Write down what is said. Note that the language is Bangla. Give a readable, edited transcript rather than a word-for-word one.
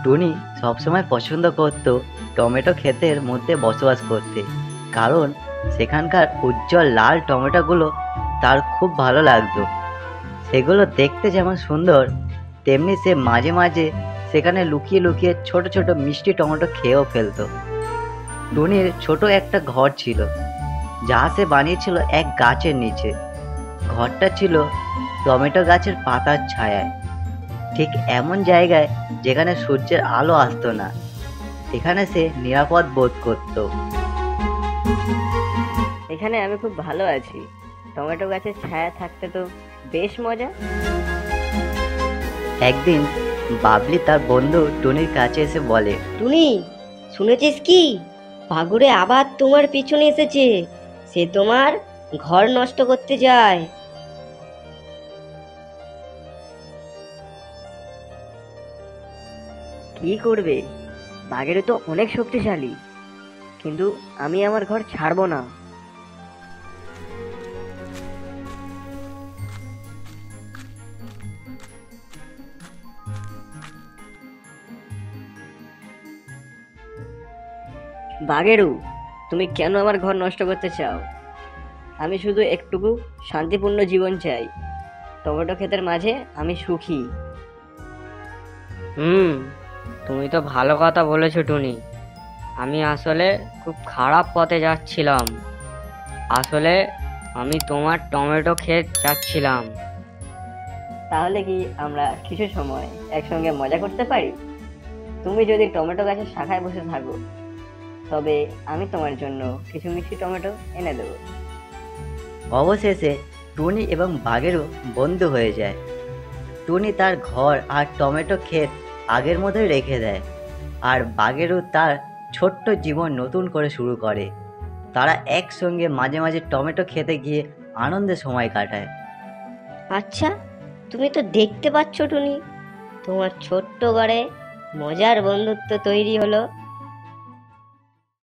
টুনি সবসময় পছন্দ করত টমেটো ক্ষেতের মধ্যে বসবাস করতে, কারণ সেখানকার উজ্জ্বল লাল টমেটোগুলো তার খুব ভালো লাগতো। সেগুলো দেখতে যেমন সুন্দর, তেমনি সে মাঝে মাঝে সেখানে লুকিয়ে লুকিয়ে ছোট ছোট মিষ্টি টমেটো খেয়েও ফেলতো। টুনির ছোট একটা ঘর ছিল, যা সে বানিয়েছিল এক গাছের নিচে। ঘরটা ছিল টমেটো গাছের পাতার ছায়ায়, ঠিক এমন জায়গায় যেখানে সূর্যের আলো আসতো না। এখানে সে নিরাপদ বোধ করত। এখানে আমি খুব ভালো আছি। টমেটো গাছের ছায়া থাকতে তো বেশ মজা। একদিন বাবলি তার বন্ধু টুনির কাছে এসে বলে, টুনি, শুনেছিস কি? ভাগুরে আবার তোমার পিছনে এসেছে। সে তোমার ঘর নষ্ট করতে যায়। কি করবে? বাঘেরও তো অনেক শক্তিশালী, কিন্তু আমি আমার ঘর ছাড়বো না। বাঘেরু, তুমি কেন আমার ঘর নষ্ট করতে চাও? আমি শুধু একটুকু শান্তিপূর্ণ জীবন চাই। টমেটো ক্ষেতের মাঝে আমি সুখী। তুমি তো ভালো কথা বলেছো টুনি। আমি আসলে খুব খারাপ পথে যাচ্ছিলাম। আসলে আমি তোমার টমেটো ক্ষেত যাচ্ছিলাম। তাহলে কি আমরা কিছু সময় একসঙ্গে মজা করতে পারি? তুমি যদি টমেটো গাছের শাখায় বসে থাকো, তবে আমি তোমার জন্য কিছু মিষ্টি টমেটো এনে দেবো। অবশেষে টুনি এবং বাঘেরও বন্ধু হয়ে যায়। টুনি তার ঘর আর টমেটো ক্ষেত আগের মতোই রেখে দেয়, আর বাঘেরও তার ছোট্ট জীবন নতুন করে শুরু করে। তারা একসঙ্গে মাঝে মাঝে টমেটো খেতে গিয়ে আনন্দে সময় কাটায়। আচ্ছা, তুমি তো দেখতে পাচ্ছ টুনি, তোমার ছোট্ট ঘরে মজার বন্ধুত্ব তৈরি হলো।